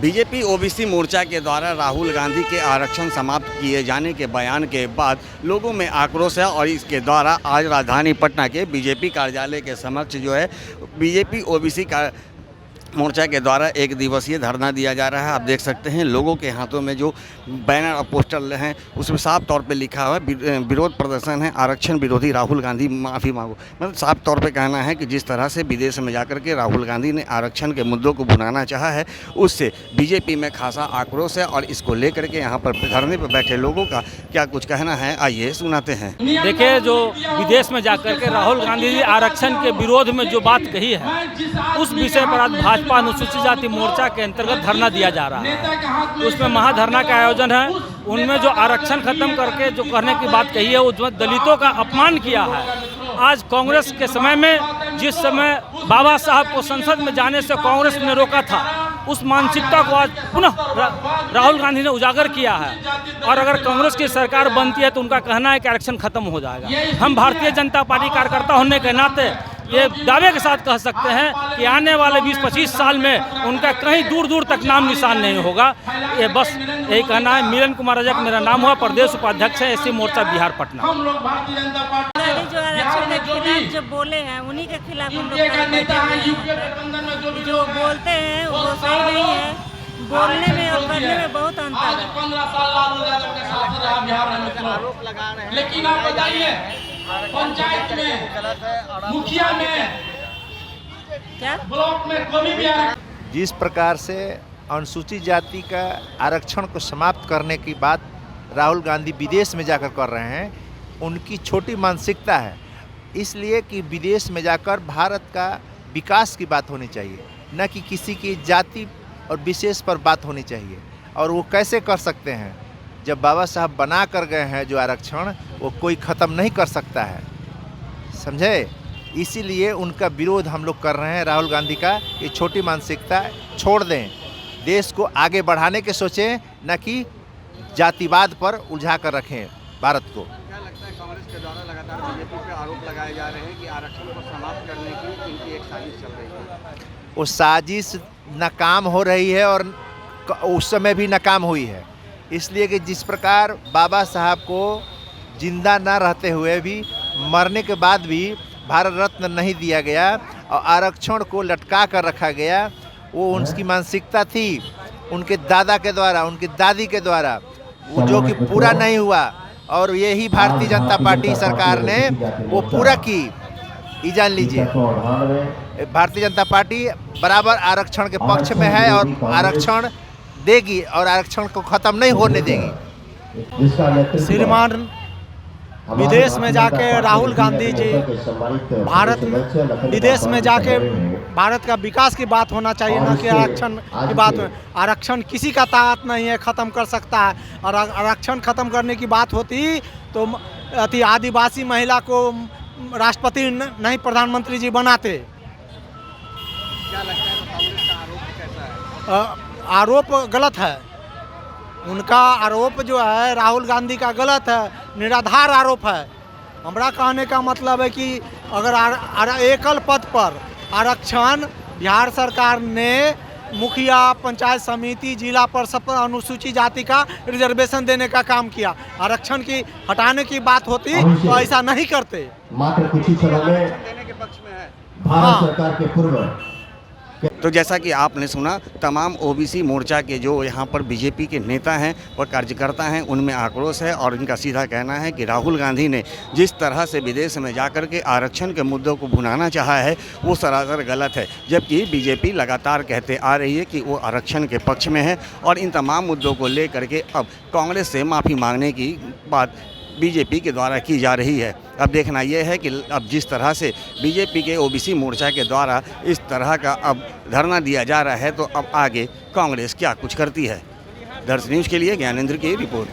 BJP OBC मोर्चा के द्वारा राहुल गांधी के आरक्षण समाप्त किए जाने के बयान के बाद लोगों में आक्रोश है और इसके द्वारा आज राजधानी पटना के बीजेपी कार्यालय के समक्ष जो है बीजेपी ओबीसी का मोर्चा के द्वारा एक दिवसीय धरना दिया जा रहा है। आप देख सकते हैं लोगों के हाथों में जो बैनर और पोस्टर हैं उसमें साफ तौर पे लिखा हुआ है विरोध प्रदर्शन है, आरक्षण विरोधी राहुल गांधी माफ़ी मांगो। मतलब साफ तौर पे कहना है कि जिस तरह से विदेश में जाकर के राहुल गांधी ने आरक्षण के मुद्दों को भुनाना चाहा है उससे बीजेपी में खासा आक्रोश है और इसको लेकर के यहाँ पर धरने पर बैठे लोगों का क्या कुछ कहना है, आइए सुनाते हैं। देखिए, जो विदेश में जाकर के राहुल गांधी जी आरक्षण के विरोध में जो बात कही है उस विषय पर आज भाजपा अनुसूचित जाति मोर्चा के अंतर्गत धरना दिया जा रहा है। उसमें महाधरना का आयोजन है। उनमें जो आरक्षण खत्म करके जो कहने की बात कही है उसमें दलितों का अपमान किया है। आज कांग्रेस के समय में जिस समय बाबा साहब को संसद में जाने से कांग्रेस ने रोका था उस मानसिकता को आज पुनः राहुल गांधी ने उजागर किया है। और अगर कांग्रेस की सरकार बनती है तो उनका कहना है कि आरक्षण खत्म हो जाएगा। हम भारतीय जनता पार्टी कार्यकर्ता होने के नाते ये दावे के साथ कह सकते हैं कि आने वाले 20-25 साल में उनका कहीं दूर दूर तक नाम निशान नहीं होगा। ये बस यही कहना है। मिलन कुमार रजक मेरा नाम हुआ, प्रदेश उपाध्यक्ष है एससी मोर्चा बिहार पटना। जो आरक्षण के खिलाफ जो बोले हैं उन्हीं के खिलाफ हम लोग जो बोलते हैं वो सही नहीं है। बोलने में और करने में बहुत अंतर है। 15 साल आरोप लगा रहे हैं, लेकिन आप बताइए पंचायत में, मुखिया में, क्या ब्लॉक में कोई भी जिस प्रकार से अनुसूचित जाति का आरक्षण को समाप्त करने की बात राहुल गांधी विदेश में जाकर कर रहे हैं, उनकी छोटी मानसिकता है। इसलिए कि विदेश में जाकर भारत का विकास की बात होनी चाहिए, न कि किसी की जाति और विशेष पर बात होनी चाहिए। और वो कैसे कर सकते हैं जब बाबा साहब बना कर गए हैं जो आरक्षण वो कोई ख़त्म नहीं कर सकता है, समझे। इसीलिए उनका विरोध हम लोग कर रहे हैं। राहुल गांधी का ये छोटी मानसिकता छोड़ दें, देश को आगे बढ़ाने के सोचें, न कि जातिवाद पर उलझा कर रखें भारत को। क्या लगता है कांग्रेस के द्वारा लगातार बीजेपी पे आरोप लगाए जा रहे हैं कि आरक्षण को समाप्त करने की इनकी एक साजिश चल रही है? वो साजिश नाकाम हो रही है और उस समय भी नाकाम हुई है। इसलिए कि जिस प्रकार बाबा साहब को जिंदा न रहते हुए भी मरने के बाद भी भारत रत्न नहीं दिया गया और आरक्षण को लटका कर रखा गया, वो उनकी मानसिकता थी उनके दादा के द्वारा, उनकी दादी के द्वारा, वो जो कि पूरा नहीं हुआ। और यही भारतीय जनता पार्टी सरकार ने वो पूरा की। ये जान लीजिए, भारतीय जनता पार्टी बराबर आरक्षण के पक्ष में है और आरक्षण देगी और आरक्षण को ख़त्म नहीं होने देगी। श्रीमान विदेश में जाके राहुल गांधी जी भारत में विदेश में जाके भारत का विकास की बात होना चाहिए, न कि आरक्षण की बात। आरक्षण किसी का ताकत नहीं है ख़त्म कर सकता है। और आरक्षण ख़त्म करने की बात होती तो अति आदिवासी महिला को राष्ट्रपति नहीं प्रधानमंत्री जी बनाते। क्या लगता है कांग्रेस का आरोप कैसा है? आरोप गलत है। उनका आरोप जो है राहुल गांधी का गलत है, निराधार आरोप है। हमारा कहने का मतलब है कि अगर एकल पद पर आरक्षण बिहार सरकार ने मुखिया, पंचायत समिति, जिला परिषद पर अनुसूचित जाति का रिजर्वेशन देने का काम किया, आरक्षण की हटाने की बात होती तो ऐसा नहीं करते। मात्र कुछ ही समय में देने के पक्ष में है भारत सरकार के पूर्व। तो जैसा कि आपने सुना, तमाम ओबीसी मोर्चा के जो यहाँ पर बीजेपी के नेता हैं और कार्यकर्ता हैं उनमें आक्रोश है और इनका सीधा कहना है कि राहुल गांधी ने जिस तरह से विदेश में जाकर के आरक्षण के मुद्दों को भुनाना चाहा है वो सरासर गलत है। जबकि बीजेपी लगातार कहते आ रही है कि वो आरक्षण के पक्ष में है और इन तमाम मुद्दों को लेकर के अब कांग्रेस से माफ़ी मांगने की बात बीजेपी के द्वारा की जा रही है। अब देखना यह है कि अब जिस तरह से बीजेपी के ओबीसी मोर्चा के द्वारा इस तरह का अब धरना दिया जा रहा है तो अब आगे कांग्रेस क्या कुछ करती है। दर्श न्यूज़ के लिए ज्ञानेंद्र की रिपोर्ट।